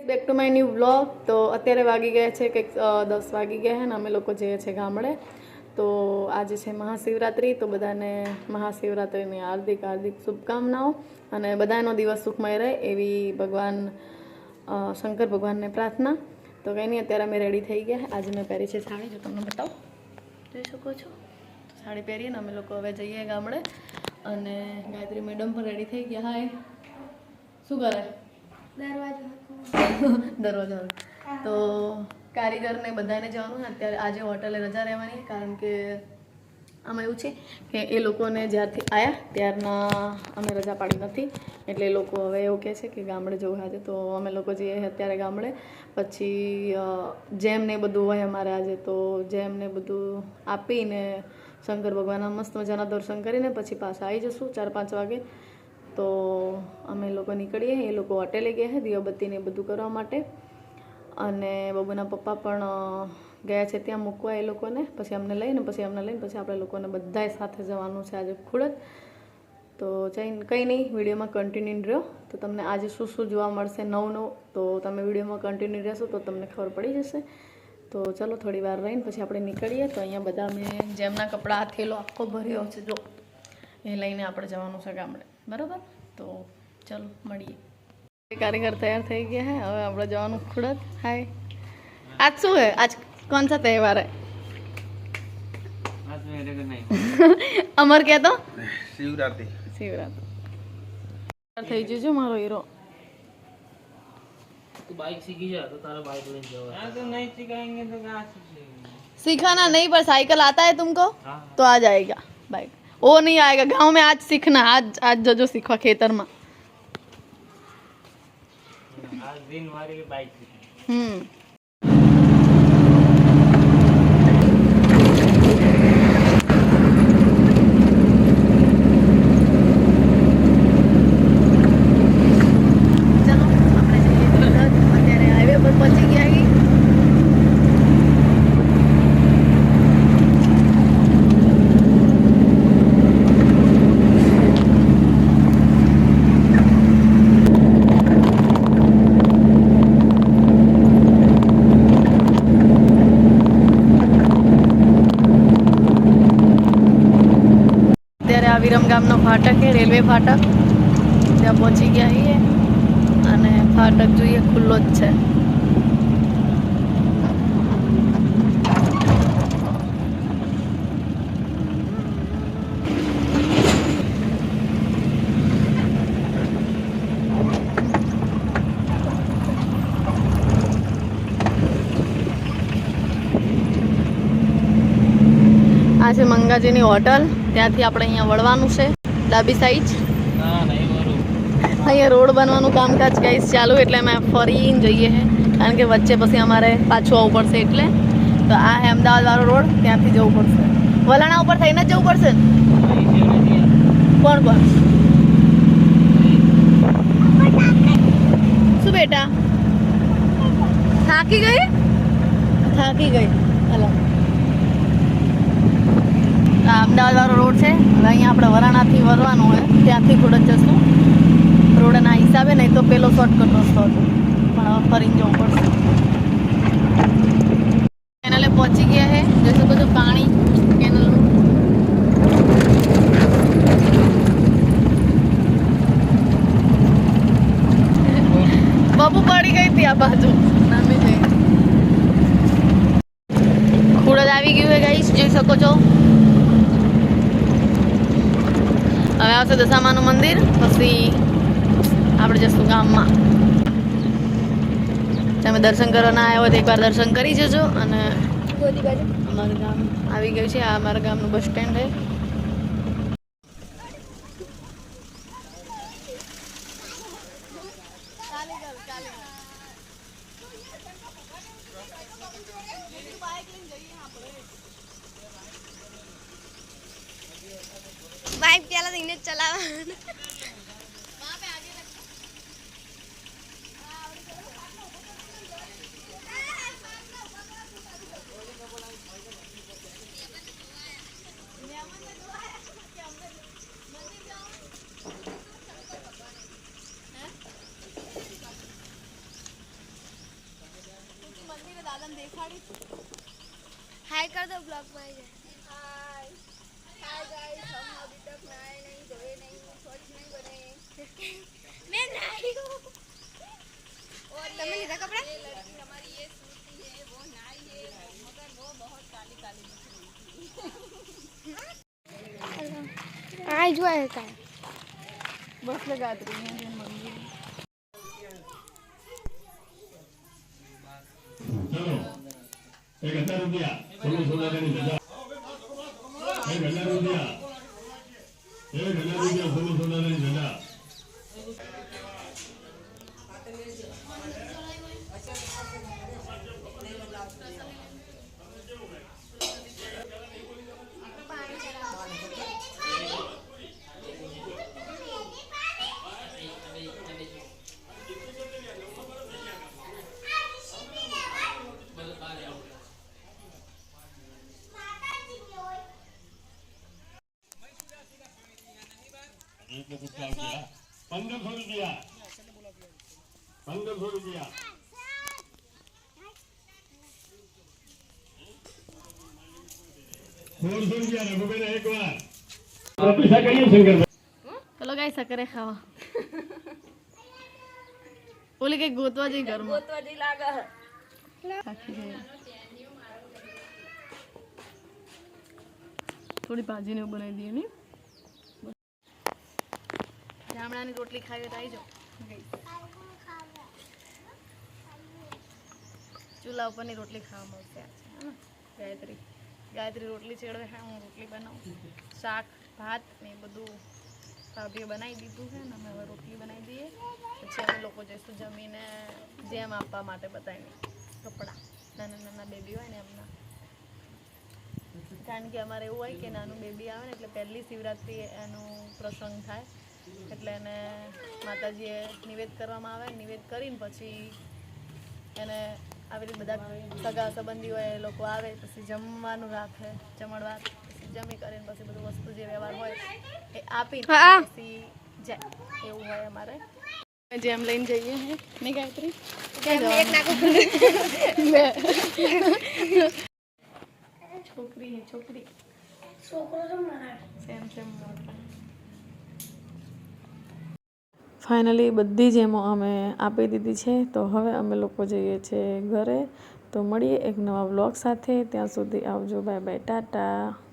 Back to my new vlog. તો અત્યારે વાગી ગયા છે કંઈક 10 વાગી ગયા છે ને અમે લોકો જઈએ છીએ ગામડે. તો આજે છે મહાશિવરાત્રિ. તો બધાને મહાશિવરાત્રિની હાર્દિક હાર્દિક શુભકામનાઓ અને બધાનો દિવસ સુખમય રહે એવી ભગવાન શંકર ભગવાનને પ્રાર્થના. તો કંઈ નહીં, અત્યારે અમે રેડી થઈ ગયા. આજે મેં પહેરી છે સાડી, જો તમને બતાવો, જોઈ શકો છો. સાડી પહેરીને અમે લોકો હવે જઈએ ગામડે. અને ગાયત્રી મેડમ પણ રેડી થઈ ગયા. હાય, શું કરે? દરવાજો. તો કારીગરને બધાને જવાનું અત્યારે આજે હોટલે રજા રહેવાની, કારણ કે આમાં એવું છે કે એ લોકોને જ્યારથી આવ્યા ત્યારના અમે રજા પાડી નથી, એટલે એ લોકો હવે એવું કહે છે કે ગામડે જવું આજે. તો અમે લોકો જઈએ અત્યારે ગામડે. પછી જેમ ને બધું હોય અમારે આજે, તો જેમ ને બધું આપીને શંકર ભગવાનના મસ્ત મજાના દર્શન કરીને પછી પાછા આવી જશું 4-5 વાગે. તો અમે લોકો નીકળીએ. એ લોકો હોટેલે ગયા છે દીવાબત્તીને એ બધું કરવા માટે, અને બબુના પપ્પા પણ ગયા છે ત્યાં મૂકવા એ લોકોને. પછી અમને લઈને પછી આપણે લોકોને બધાય સાથે જવાનું છે આજે ખુડત. તો કંઈ નહીં, વિડીયોમાં કન્ટિન્યુ રહ્યો તો તમને આજે શું શું જોવા મળશે નવું, તો તમે વિડીયોમાં કન્ટિન્યુ રહેશો તો તમને ખબર પડી જશે. તો ચલો થોડી વાર રહીને પછી આપણે નીકળીએ. તો અહીંયા બધા મેં જેમના કપડાં થેલો આખો ભર્યો છે, જો એ લઈને આપણે જવાનું છે ગામડે, બરાબર? તો ચલો મળીએ. કારીગર તૈયાર થઈ ગયા હે, હવે આપણે જવાનું ખુડત. હાય, आज શું है? आज कौन सा त्यौहार है? आज मेरे को नहीं अमर क्या तो शिवरात्रि થઈ જજો મારો હીરો. तू बाइक सीखी जा तो तारा बाइक लेने जाओ। हाँ तो नहीं सिखाएंगे तो कहाँ सीखेंगे? सिखाना नहीं, पर साइकिल आता है तुमको हाँ। तो आ जाएगा बाइक. वो नहीं आएगा गांव में. आज सीखना, आज जो सीखवा खेतर में. आज दिन मारी बाइक चलो આપણે જઈએ ખુડત. અત્યારે હાઈવે પર પહોંચી ગયા છીએ. અત્યારે આ વિરમગામનો ફાટક છે, રેલવે ફાટક. ત્યાં પહોંચી ગયા છીએ અને ફાટક જોઈએ ખુલ્લો જ છે. આ છે મંગાજીની હોટલ. ત્યાંથી આપણે અહીંયા વળવાનું છે ડાબી સાઈડ. ना नहीं मारू અહીંયા રોડ બનવાનું કામકાજ ગાઈસ ચાલુ, એટલે અમે ફરીને જઈએ છે, કારણ કે વચ્ચે પછી અમારે પાછું આવવું પડશે. એટલે તો આ છે અમદાવાદ વાળો રોડ, ત્યાંથી જવું પડશે. વલાણા ઉપર થઈને જ જવું પડશે ને? કોણ કોણ? શું બેટા, થાકી ગઈ? હલો, આ અમદાવાદ વાળો રોડ છે. હવે અહીંયા આપણે વરાણાથી વરવાનું હોય, ત્યાંથી ખુડત જશું રોડના હિસાબે. નહીં તો પેલો શોર્ટકટ રસ્તો હતો, પણ હવે ફરીને જવું પડશે. કેનલે પહોંચી ગયા છે, જોઈ શકો છો પાણી કેનલનું. બબુ પડી ગઈ હતી આ બાજુ, નામી જઈ. ખુડત આવી ગયું છે ગાઈસ, જોઈ શકો છો. હવે આવશે દશામાનું મંદિર, પછી આપણે જશું ગામમાં. તમે દર્શન કરવાના આવ્યા હોય તો એકવાર દર્શન કરી જજો. અને અમારું ગામ આવી ગયું છે. આ અમારા ગામનું બસ સ્ટેન્ડ છે. बाइक चला इन्हें चलावा हाय कर दो ब्लॉग में हाय हाय गाइस हम अभी तक नहाए नहीं धोए नहीं स्वच्छ नहीं बने मैं नहाई हूँ और तमने लीधा कपड़ा ये लड़की हमारी ये सूती है वो नहाई है मगर वो बहुत काली काली दिख रही थी आई जो है का बस लगा रही हैं जय मंदिर एक 1000 रुपया 16 नहीं दादा 1000 रुपया 16 नहीं दादा एक को कुछ क्या 1500 रुपया 1500 रुपया 400 रुपया रखो बेटा एक बार पैसा करिए शंकर चलो गाइस सकरे खावा ઓલી કઈ ગોતવા જઈ ઘરમાં થાકી ગઈ. થોડી ભાજી ને એવું બનાવી દઈએ ને ગામડાની રોટલી ખાવી તો આવી જાઓ ચૂલા ઉપરની રોટલી ખાવા મળશે ગાયત્રી ગાયત્રી રોટલી ચેડવે હા હું રોટલી બનાવું શાક ભાત ને બધું ભાભીએ બનાવી દીધું છે ને અમે હવે રોટલી બનાવી દઈએ પછી અમે લોકો જઈશું જમીને જેમ આપવા માટે બધાને કપડાં નાના નાના બેબી હોય ને એમના કારણ કે અમારે એવું હોય કે નાનું બેબી આવે ને એટલે પહેલી શિવરાત્રિ એનો પ્રસંગ થાય એટલે એને માતાજીએ નિવેદ કરવામાં આવે નિવેદ કરીને પછી એને આવી રીતે બધા સગા સંબંધી હોય એ લોકો આવે પછી જમવાનું રાખે જમણવાર પછી જમી કરીને પછી બધું વસ્તુ જે વ્યવહાર હોય એ આપી પછી જાય એવું હોય અમારે જેમ લઈને જઈએ હે નહીં ગાયત્રી છોકરી હે છોકરી સેમ સેમ ફાઇનલી બધી જ એમો અમે આપી દીધી છે તો હવે અમે લોકો જઈએ છીએ ઘરે તો મળીએ એક નવા વ્લોગ સાથે ત્યાં સુધી આવજો બાય બાય ટાટા